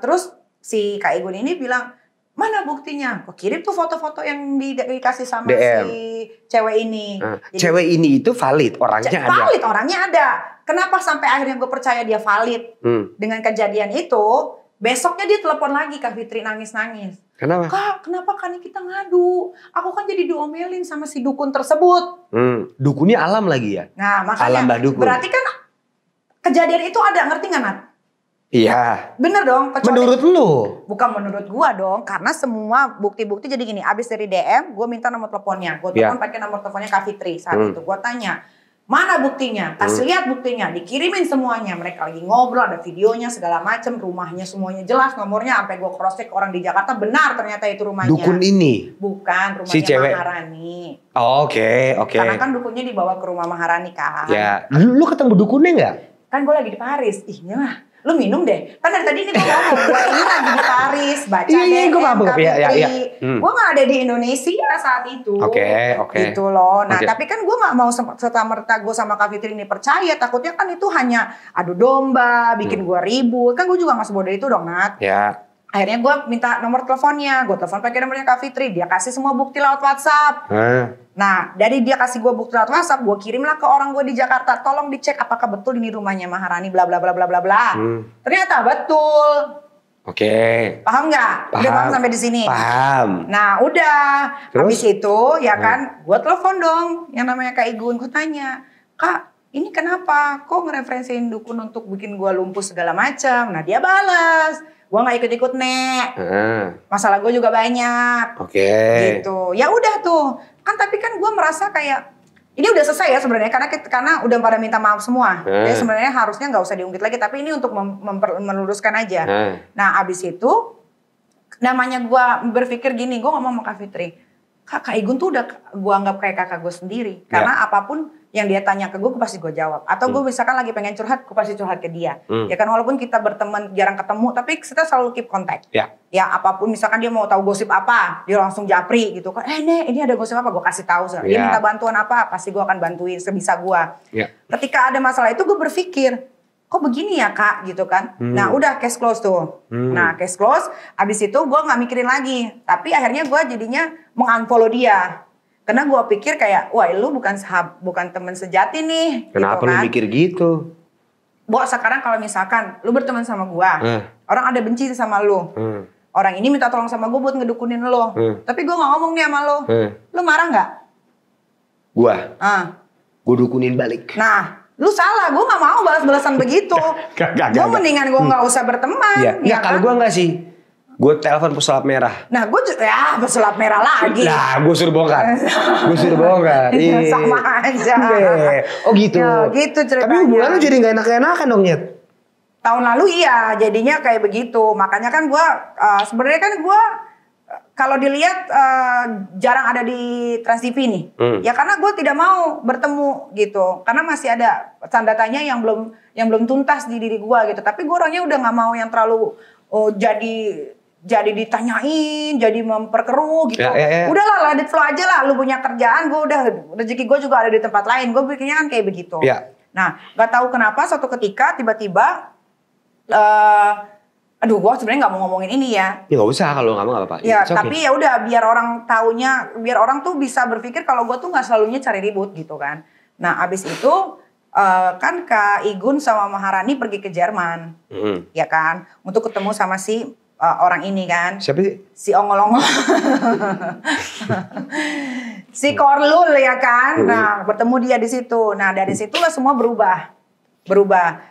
Terus si Kak Igun ini bilang. Mana buktinya? Kok kirim tuh foto-foto yang dikasih sama DM. Si cewek ini. Jadi, cewek ini itu valid, orangnya ada. Valid, orangnya ada. Kenapa sampai akhirnya gue percaya dia valid? Dengan kejadian itu, besoknya dia telepon lagi Kak Fitri nangis-nangis. Kenapa? Kak, kenapa kan kita ngadu? Aku kan jadi diomelin sama si dukun tersebut. Dukunnya Alam lagi ya? Nah, makanya Alam Mbah Dukun. Berarti kan kejadian itu ada, ngerti gak Nat? Iya. Bener dong. Menurut lu? Bukan menurut gua dong, karena semua bukti-bukti jadi gini. Abis dari DM, gua minta nomor teleponnya. Gua telepon pakai nomor teleponnya Kak Fitri saat itu. Gua tanya, mana buktinya? Kasih lihat buktinya, dikirimin semuanya. Mereka lagi ngobrol, ada videonya segala macem, rumahnya semuanya jelas, nomornya sampai gua cross check orang di Jakarta benar ternyata itu rumahnya. Dukun ini? Bukan, rumahnya si cewek. Maharani. Oh, oke. Karena kan dukunnya dibawa ke rumah Maharani kan. Ya, lu ketemu dukunnya nggak? Kan gue lagi di Paris. Ih, lah. Lu minum deh. Kan dari tadi ini gue ngomong, gue ini lagi di Paris, baca gue paham. Iya. Gue gak ada di Indonesia saat itu. Oke. Gitu loh. Nah, tapi kan gue gak mau serta-merta gue sama Kak Fitri ini percaya. Takutnya kan itu hanya adu domba, bikin gue ribut. Kan gue juga gak sebodoh itu dong, Nat. Ya. Akhirnya gue minta nomor teleponnya. Gue telepon pakai nomornya Kak Fitri. Dia kasih semua bukti lewat WhatsApp. Nah, dari dia kasih gue bukti lewat WhatsApp, gue kirimlah ke orang gue di Jakarta. Tolong dicek apakah betul ini rumahnya Maharani, bla bla bla bla bla bla. Ternyata betul. Oke. Paham nggak? Udah paham sampai di sini? Paham. Nah, udah. Terus? Habis itu, ya kan, gue telepon dong yang namanya Kak Igun. Gue tanya, Kak, ini kenapa? Kok ngereferensiin dukun untuk bikin gue lumpuh segala macam? Nah, dia balas. Gue nggak ikut-ikut, Nek. Masalah gue juga banyak. Oke. Gitu. Ya udah tuh. Kan tapi kan gue merasa kayak ini udah selesai ya sebenarnya karena udah pada minta maaf semua. Jadi sebenarnya harusnya nggak usah diungkit lagi, tapi ini untuk meluruskan aja. Nah, abis itu namanya gue berpikir gini, gue ngomong sama Kak Fitri, Kak Igun tuh udah gue anggap kayak kakak gue sendiri. Karena apapun yang dia tanya ke gue pasti gue jawab. Atau gue misalkan lagi pengen curhat, gue pasti curhat ke dia. Ya kan walaupun kita berteman jarang ketemu, tapi kita selalu keep contact. Ya apapun misalkan dia mau tahu gosip apa, dia langsung japri gitu kan. Nek, ini ada gosip apa, gue kasih tahu. Dia minta bantuan apa, pasti gue akan bantuin sebisa gue. Ketika ada masalah itu gue berpikir, kok begini ya Kak gitu kan. Nah udah case close tuh. Nah case close, abis itu gue gak mikirin lagi. Tapi akhirnya gue jadinya mengunfollow dia. Karena gue pikir kayak, wah lu bukan teman sejati nih. Kenapa gitu kan. lu mikir gitu? Bo sekarang kalau misalkan lu berteman sama gue, orang ada benci sama lu. Orang ini minta tolong sama gue buat ngedukunin lu. Tapi gue gak ngomong nih sama lu. Lu marah gak? Gue dukunin balik. Nah, lu salah, gue gak mau balas-balasan begitu. Gue mendingan gue gak usah berteman. Ya kalau gue gak sih, gue telepon pesulap merah. Nah, gue pesulap merah lagi. Nah, gue suruh bongkar. Sama aja. Oh gitu. Ya, gitu ceritanya. Tapi hubungan lu jadi gak enak-enakan dong, Nyet? Tahun lalu iya, jadinya kayak begitu. Makanya kan gue, sebenarnya kan gue kalau dilihat jarang ada di Trans TV nih. Ya karena gue tidak mau bertemu gitu. Karena masih ada tanda tanya yang belum tuntas di diri gue gitu. Tapi gue orangnya udah gak mau yang terlalu jadi ditanyain, jadi memperkeruh gitu. Udahlah, let it flow aja lah. Lu punya kerjaan, gue udah rezeki gue juga ada di tempat lain. Gue pikirnya kan kayak begitu. Nah, gak tahu kenapa suatu ketika tiba-tiba, aduh, gue sebenarnya nggak mau ngomongin ini ya. Ya nggak usah, kalau nggak mau nggak apa-apa. Ya, tapi ya udah biar orang taunya, biar orang tuh bisa berpikir kalau gue tuh nggak selalunya cari ribut gitu kan. Nah, abis itu kan Kak Igun sama Maharani pergi ke Jerman, ya kan, untuk ketemu sama si orang ini kan. Siapa sih? Si ongol-ongol. Si Korlul ya kan. Nah, bertemu dia di situ. Nah, dari situlah semua berubah.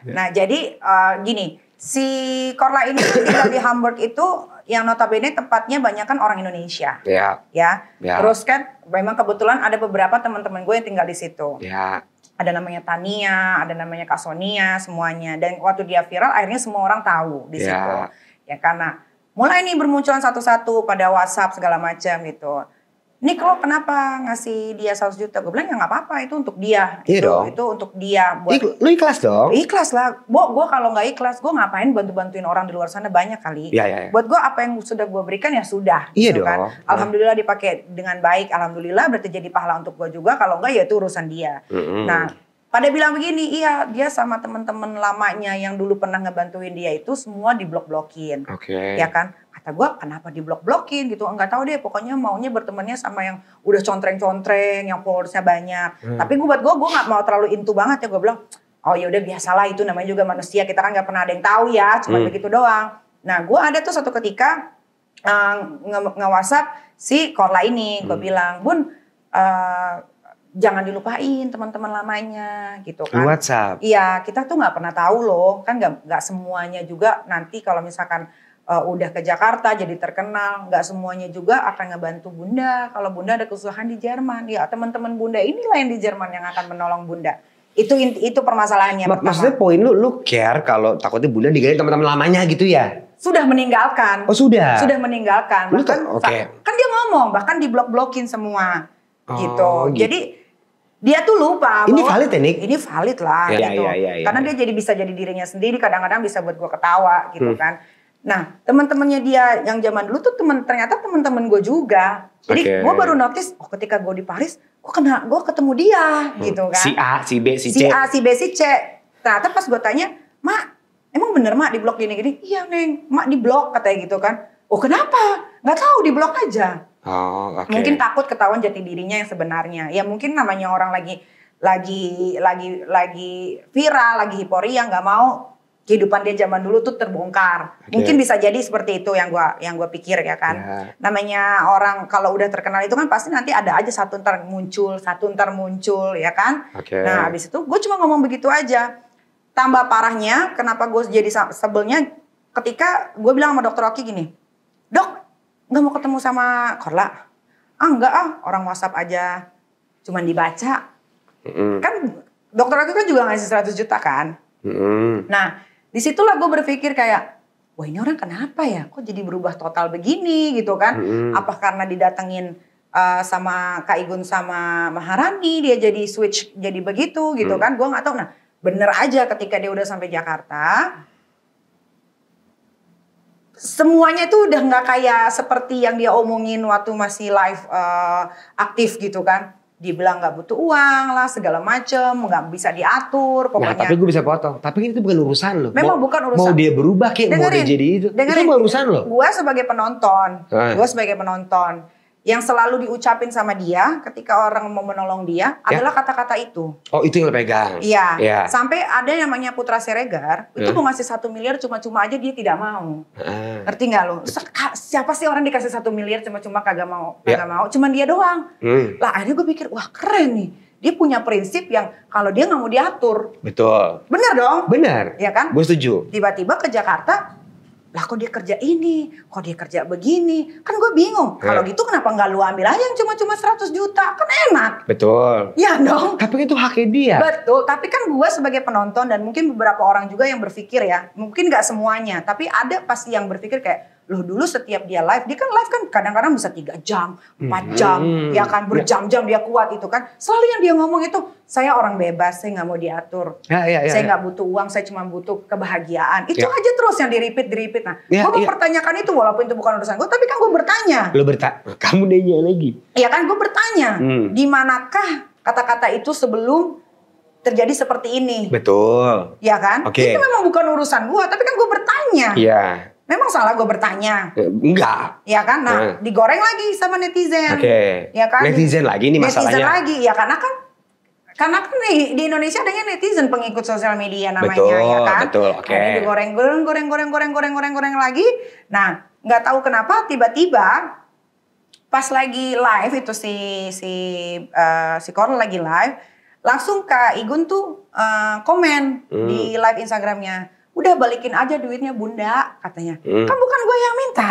Nah, jadi gini, si Korla ini tinggal di Hamburg itu yang notabene tempatnya banyak kan orang Indonesia. Ya. Terus kan memang kebetulan ada beberapa teman-teman gue yang tinggal di situ. Ada namanya Tania, ada namanya Kak Sonia, semuanya. Dan waktu dia viral akhirnya semua orang tahu di situ. Ya karena mulai nih bermunculan satu-satu pada WhatsApp segala macam gitu. Nih kalau kenapa ngasih dia 100 juta? Gue bilang ya gak apa-apa, itu untuk dia. Itu untuk dia. Lu ikhlas dong? Ikhlas lah. Gue kalau gak ikhlas, gue ngapain bantu-bantuin orang di luar sana, banyak kali. Buat gue apa yang sudah gue berikan ya sudah. Iya gitu kan. Alhamdulillah dipakai dengan baik. Alhamdulillah berarti jadi pahala untuk gue juga. Kalau enggak ya itu urusan dia. Nah, pada bilang begini, iya dia sama teman-teman lamanya yang dulu pernah ngebantuin dia itu semua diblok-blokin. Ya kan? Kata gue kenapa diblok-blokin gitu, enggak tahu deh, pokoknya maunya bertemannya sama yang udah contreng-contreng, yang followersnya banyak. Tapi buat gue gak mau terlalu into banget ya, gue bilang, oh ya udah biasalah itu namanya juga manusia, kita kan gak pernah ada yang tahu ya, cuma begitu doang. Nah gue ada tuh satu ketika nge-WhatsApp si Korla ini, gue bilang, Bun, jangan dilupain teman-teman lamanya gitu kan. WhatsApp. Iya, kita tuh nggak pernah tahu loh, kan nggak semuanya juga nanti kalau misalkan udah ke Jakarta jadi terkenal, nggak semuanya juga akan ngebantu Bunda. Kalau Bunda ada kesusahan di Jerman, ya teman-teman Bunda inilah yang di Jerman yang akan menolong Bunda. Itu permasalahannya. Maksudnya poin lu care kalau takutnya Bunda digayain teman-teman lamanya gitu ya? Sudah meninggalkan. Oh sudah? Sudah meninggalkan. Bahkan kan dia ngomong, bahkan diblok-blokin semua gitu. Jadi dia tuh lupa. Ini valid ya, Nik? Ini valid lah gitu. Karena dia jadi bisa jadi dirinya sendiri, kadang-kadang bisa buat gue ketawa gitu kan. Nah, teman-temannya dia yang zaman dulu tuh ternyata teman-teman gue juga. Jadi gue baru notice, ketika gue di Paris, gue ketemu dia gitu kan. Si A, si B, si C. Si A, si B, si C. Ternyata pas gue tanya, Mak, emang bener Mak di blok gini-gini? Iya Neng, Mak di blok katanya gitu kan. Oh kenapa? Gak tahu, di blok aja. Oh, okay. Mungkin takut ketahuan jati dirinya yang sebenarnya. Ya mungkin namanya orang lagi viral, lagi hiporia, nggak mau kehidupan dia zaman dulu tuh terbongkar. Okay. Mungkin bisa jadi seperti itu yang gua pikir ya kan. Yeah. Namanya orang kalau udah terkenal itu kan pasti nanti ada aja satu ntar muncul ya kan. Okay. Nah habis itu gue cuma ngomong begitu aja. Tambah parahnya kenapa gue jadi sebelnya ketika gue bilang sama dokter Oki gini, Dok nggak mau ketemu sama Korla? Enggak orang WhatsApp aja, cuman dibaca. Kan dokter Oki kan juga ngasih 100 juta kan. Nah disitulah gue berpikir kayak, wah ini orang kenapa ya? Kok jadi berubah total begini gitu kan? Apa karena didatengin sama Kak Igun sama Maharani dia jadi switch jadi begitu gitu kan? Gue nggak tahu. Nah bener aja ketika dia udah sampai Jakarta, semuanya itu udah nggak kayak seperti yang dia omongin waktu masih live aktif gitu kan? Dibilang nggak butuh uang lah segala macem, nggak bisa diatur pokoknya. Nah, tapi gue bisa potong. Tapi itu bukan urusan lo. Memang bukan urusan. Mau dia berubah kayak mau dia jadi itu. Itu bukan urusan lo. Gue sebagai penonton, yang selalu diucapin sama dia ketika orang mau menolong dia adalah kata-kata itu. Oh itu yang lo pegang. Iya. Ya. Sampai ada yang namanya Putra Siregar itu mau ngasih 1 miliar cuma-cuma aja dia tidak mau. Ngerti nggak lo? Siapa sih orang dikasih 1 miliar cuma-cuma kagak mau, cuman dia doang. Lah akhirnya gue pikir wah keren nih. Dia punya prinsip yang kalau dia nggak mau diatur. Betul. Bener dong? Bener. Ya kan? Gue setuju. Tiba-tiba ke Jakarta. Lah kok dia kerja ini, kok dia kerja begini. Kan gue bingung. Kalau gitu kenapa nggak lu ambil aja yang cuma-cuma 100 juta? Kan enak. Betul. Ya dong. Tapi itu haknya dia. Betul. Tapi kan gue sebagai penonton dan mungkin beberapa orang juga yang berpikir ya. Mungkin nggak semuanya. Tapi ada pasti yang berpikir kayak, loh dulu setiap dia live, dia kan live kan kadang-kadang bisa 3 jam, 4 jam. Ya kan berjam-jam dia kuat itu kan. Selalu yang dia ngomong itu, saya orang bebas, saya nggak mau diatur. Saya nggak butuh uang, saya cuma butuh kebahagiaan. Itu aja terus yang di-repeat. Nah, gue mempertanyakan itu walaupun itu bukan urusan gue, tapi kan gue bertanya. Lo bertanya, kamu nanya lagi. Iya kan gue bertanya, di manakah kata-kata itu sebelum terjadi seperti ini? Betul. Ya kan? Itu memang bukan urusan gue, tapi kan gue bertanya. Iya. Memang salah gue bertanya? Enggak. Ya kan? Nah, digoreng lagi sama netizen. Ya kan? Netizen lagi nih masalahnya. Netizen lagi, ya karena kan di Indonesia adanya netizen pengikut sosial media namanya, ya kan? Betul, Nah, digoreng lagi. Nah, nggak tahu kenapa tiba-tiba pas lagi live itu si Korn lagi live, langsung Kak Igun tuh komen di live Instagramnya. Udah balikin aja duitnya Bunda katanya. Kan bukan gue yang minta.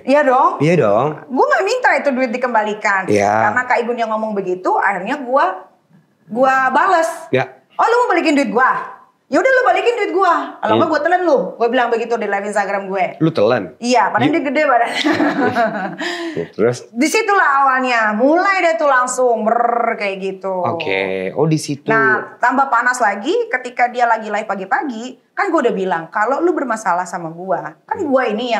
Iya dong. Iya dong. Gue gak minta itu duit dikembalikan. Karena Kak Igun yang ngomong begitu, akhirnya gue bales. Oh lu mau balikin duit gue? Ya udah lu balikin duit gue. Kalau gue telan lu. Gue bilang begitu di live Instagram gue. Lu telan? Iya, padahal dia gede badannya. Terus? Disitulah awalnya. Mulai deh tuh langsung kayak gitu. Oh di situ. Nah tambah panas lagi ketika dia lagi live pagi-pagi. Kan gue udah bilang kalau lu bermasalah sama gue. Kan gue ini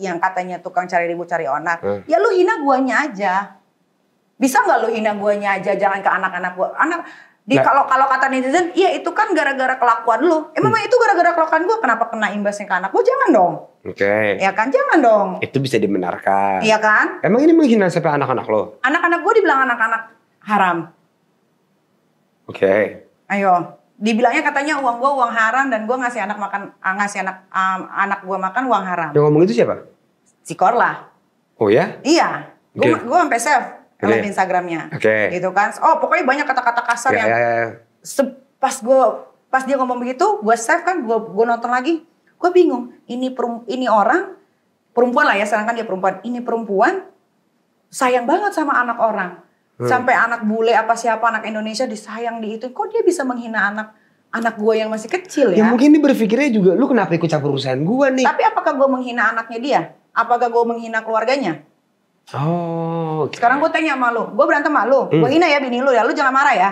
yang katanya tukang cari ribut cari onar. Ya lu hina guanya aja. Bisa gak lu hina guanya aja? Jangan ke anak-anak gue. Kalau kata netizen, iya itu kan gara-gara kelakuan lu. Emang itu gara-gara kelakuan gue, kenapa kena imbasnya ke anak gue? Jangan dong. Ya kan, jangan dong. Itu bisa dibenarkan. Iya kan? Emang ini menghina sampai anak-anak lo? Anak-anak gue dibilang anak-anak haram. Ayo, dibilangnya katanya uang gue uang haram dan gue ngasih anak gue makan uang haram. Yang ngomong itu siapa? Si Korla. Oh ya? Iya. Gue sampai save. live Instagramnya, gitu kan. Oh pokoknya banyak kata-kata kasar yang pas dia ngomong begitu, gue save kan, gue nonton lagi, gue bingung. Ini orang perempuan lah ya, sedangkan dia perempuan. Ini perempuan sayang banget sama anak orang, sampai anak bule apa siapa anak Indonesia disayang di itu. Kok dia bisa menghina anak gue yang masih kecil ya? Ya mungkin dia berpikirnya juga, lu kenapa ikut campur urusan gue nih? Tapi apakah gue menghina anaknya dia? Apakah gue menghina keluarganya? Oh, Sekarang gue tanya sama lu, gue berantem sama lu, gue hina ya bini lu ya, lu jangan marah ya.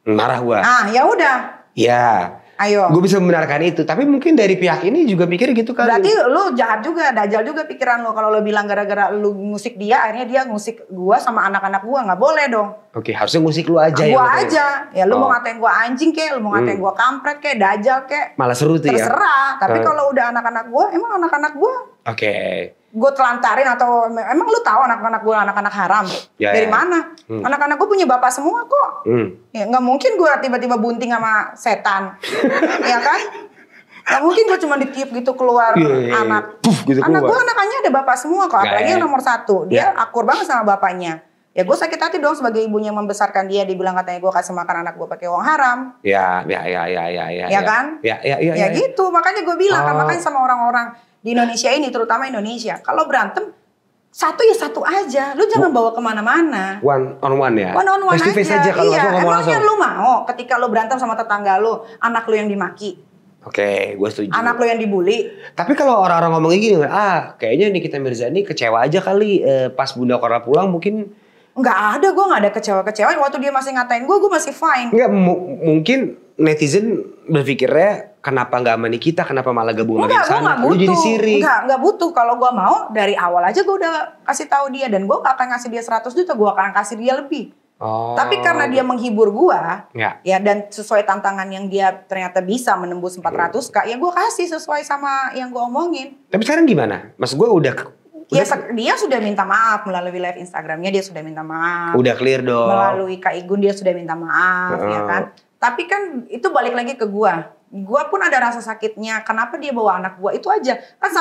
Marah gue. Ah ya udah. Ya. Ayo. Gue bisa membenarkan itu, tapi mungkin dari pihak ini juga mikir gitu kan. Berarti lu jahat juga, dajal juga pikiran lu kalau lu bilang gara-gara lu ngusik dia, akhirnya dia ngusik gua sama anak-anak gua, nggak boleh dong. Oke, harusnya ngusik lu aja ya. Gua aja, ya lu mau ngatain gua anjing kek, lu mau ngatain gua kampret kek, dajal kek. Malah seru tuh ya. Terserah, tapi kalau udah anak-anak gua, emang anak-anak gua. Gue telantarin atau emang lu tahu anak-anak gue anak-anak haram dari mana? Anak-anak gue punya bapak semua kok. Ya nggak mungkin gue tiba-tiba bunting sama setan, ya kan? Nggak mungkin gue cuma ditiup gitu keluar anak. Gitu anak gue anaknya ada bapak semua kok, apalagi yang nomor 1 dia akur banget sama bapaknya. Ya gue sakit hati dong sebagai ibunya yang membesarkan dia, dibilang katanya gue kasih makan anak gue pakai uang haram. Ya kan? Ya gitu, makanya gue bilang kan, makanya sama orang-orang di Indonesia ini, terutama Indonesia, kalau berantem satu aja, lu jangan bawa kemana-mana. One on one ya. One on one face to face aja kalau langsung ngomong langsung. Emangnya lu mau ketika lu berantem sama tetangga lu, anak lu yang dimaki? Oke, gue setuju. Anak lu yang dibully. Tapi kalau orang-orang ngomongnya gini, kayaknya Nikita Mirzani kecewa aja kali pas Bunda Korla pulang mungkin. Nggak ada, gue nggak ada kecewa-kecewa. Waktu dia masih ngatain gue masih fine. Nggak, mungkin netizen berpikirnya kenapa nggak sama Nikita, kenapa malah gabung lagi ke sana? Lu jadi sirik. Nggak butuh. Kalau gue mau dari awal aja gue udah kasih tahu dia, dan gue gak akan ngasih dia 100 juta, gue akan kasih dia lebih. Tapi karena dia menghibur gue, ya dan sesuai tantangan yang dia ternyata bisa menembus 400k, ya gue kasih sesuai sama yang gue omongin. Tapi sekarang gimana? Mas gue dia sudah minta maaf melalui live Instagramnya, dia sudah minta maaf. Udah clear dong. Melalui Kak Igun dia sudah minta maaf, ya kan. Tapi kan itu balik lagi ke gua. Gua pun ada rasa sakitnya. Kenapa dia bawa anak gua, itu aja. Kan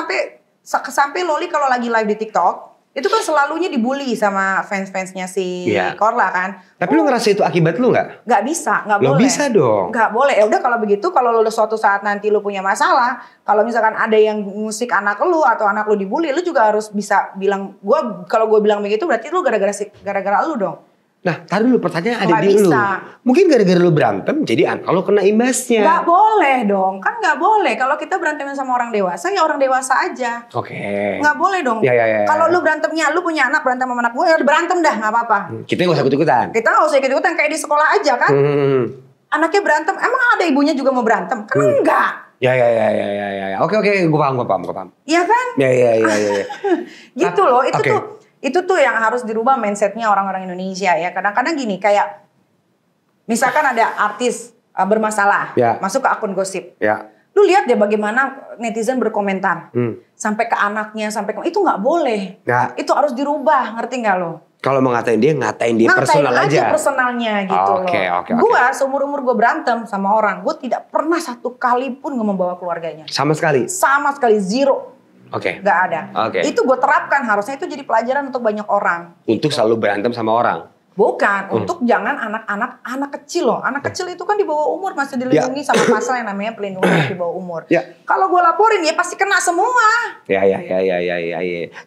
sampai Loli kalau lagi live di TikTok, itu kan selalunya dibully sama fans-fansnya si Korla kan. Tapi lu ngerasa itu akibat lu nggak? Nggak bisa, nggak boleh. Lo bisa dong. Nggak boleh. Ya udah kalau begitu, kalau lu suatu saat nanti lu punya masalah, kalau misalkan ada yang musik anak lu atau anak lu dibully, lu juga harus bisa bilang, kalau gue bilang begitu berarti lu gara-gara lu dong. Nah, tadi dulu pertanyaan ada di lu. Mungkin gara-gara lu berantem, jadi anak lu kena imbasnya. Nggak boleh dong, kan nggak boleh. Kalau kita berantemin sama orang dewasa, ya orang dewasa aja. Oke. Nggak boleh dong. Kalau lu berantemnya, lu punya anak berantem sama anak gue, ya berantem dah, nggak apa-apa. Kita nggak usah ikut-ikutan. Kita nggak usah ikut-ikutan, kayak di sekolah aja kan. Anaknya berantem, emang ada ibunya juga mau berantem? Kan enggak. Ya. Oke, gue paham. Iya kan? Ya. Gitu loh, itu tuh yang harus dirubah mindsetnya orang-orang Indonesia ya. Kadang-kadang gini, kayak misalkan ada artis bermasalah, masuk ke akun gosip. Lu lihat deh bagaimana netizen berkomentar. Sampai ke anaknya, itu nggak boleh. Itu harus dirubah, ngerti nggak lo? Kalau mau ngatain dia personal aja. Ngatain personalnya gitu loh. Gue seumur-umur gue berantem sama orang, gue tidak pernah satu kali pun membawa keluarganya. Sama sekali? Sama sekali, zero. Gak ada. Itu gue terapkan, harusnya itu jadi pelajaran untuk banyak orang. Untuk selalu berantem sama orang? Bukan, untuk jangan anak kecil loh. Anak kecil itu kan di bawah umur masih dilindungi sama pasal yang namanya pelindungan di bawah umur. Kalau gue laporin ya pasti kena semua. Ya.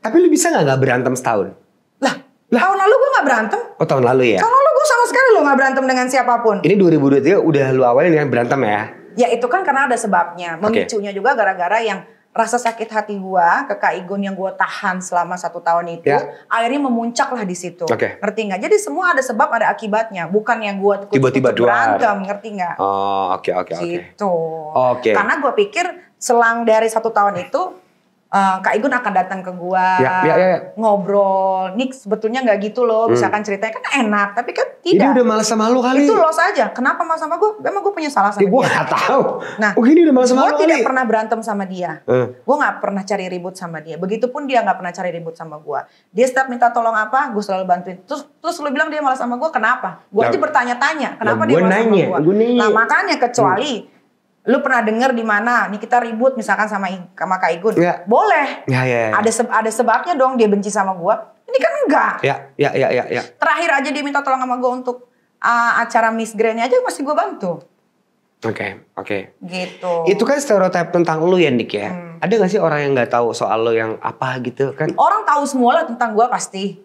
Tapi lu bisa gak berantem setahun? Lah, tahun lalu gue gak berantem. Oh, tahun lalu ya? Tahun lalu gue sama sekali lo gak berantem dengan siapapun. Ini 2023 udah lu awalin dengan berantem ya? Ya itu kan karena ada sebabnya. Memicunya juga gara-gara yang rasa sakit hati gua ke Kak Igun yang gua tahan selama 1 tahun itu, akhirnya memuncaklah di situ. Ngerti nggak? Jadi semua ada sebab, ada akibatnya. Bukan yang gua tiba-tiba berantem, ngerti nggak? Oh, oke. Gitu. Karena gua pikir selang dari 1 tahun itu, Kak Igun akan datang ke gua, ngobrol. Nik sebetulnya nggak gitu loh, misalkan ceritanya kan enak, tapi kan tidak. Ini udah malas sama lu kali. Itu loss aja. Kenapa malas sama gua? Emang gua punya salah sama dia? Gua nggak tahu. Nah, ini udah malas sama lu kali. Gua tidak pernah berantem sama dia. Gua nggak pernah cari ribut sama dia. Begitupun dia nggak pernah cari ribut sama gua. Dia setiap minta tolong apa, gua selalu bantuin. Terus lu bilang dia malas sama gua, kenapa? Gua aja bertanya-tanya, kenapa dia malas sama gua? Nah makanya kecuali Lu pernah denger di mana nih kita ribut misalkan sama Kak Igun? Ya. Boleh. Ya. Ada sebabnya dong dia benci sama gua. Ini kan enggak. Ya. Terakhir aja dia minta tolong sama gua untuk acara Miss Grand-nya aja masih gua bantu. Oke. Gitu. Itu kan stereotip tentang lu ya, Dik ya. Ada gak sih orang yang nggak tahu soal lu yang apa gitu kan? Orang tahu semua lah tentang gua pasti.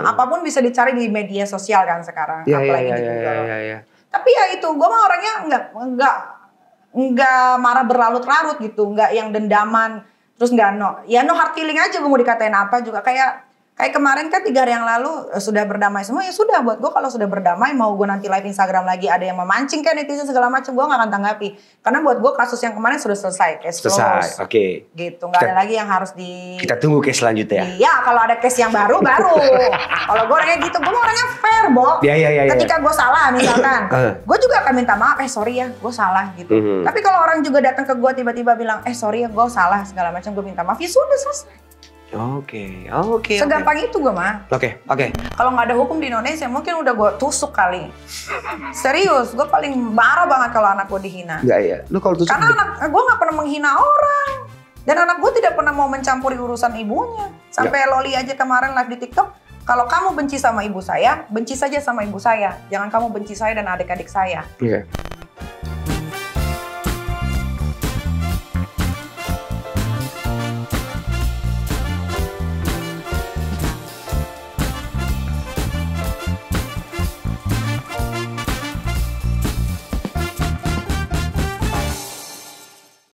Apapun bisa dicari di media sosial kan sekarang. Apalagi di Google. Ya. Tapi ya itu, gua mah orangnya nggak marah berlarut-larut gitu, nggak yang dendaman, terus nggak no hard feeling aja gue mau dikatain apa juga kayak kemarin kan 3 hari yang lalu sudah berdamai semua ya sudah buat gue kalau sudah berdamai mau gue nanti live Instagram lagi ada yang memancing kan netizen segala macam gue nggak akan tanggapi karena buat gue kasus yang kemarin sudah selesai case close. Oke. Gitu nggak ada lagi yang harus kita tunggu case selanjutnya. Iya kalau ada case yang baru kalau gue orangnya gitu gue orangnya fair Bo. Iya. Ketika gue salah misalkan gue juga akan minta maaf sorry ya gue salah gitu. Tapi kalau orang juga datang ke gue tiba-tiba bilang sorry ya gue salah segala macam gue minta maaf ya sudah selesai. Oke. Segampang itu gue mah. Oke. Kalau nggak ada hukum di Indonesia mungkin udah gue tusuk kali. Serius, gue paling marah banget kalau anak gue dihina. Iya. Lu kalau tusuk. Karena anak gue nggak pernah menghina orang dan anak gue tidak pernah mau mencampuri urusan ibunya. Sampai Loli aja kemarin live di TikTok. Kalau kamu benci sama ibu saya, benci saja sama ibu saya. Jangan kamu benci saya dan adik-adik saya. Iya.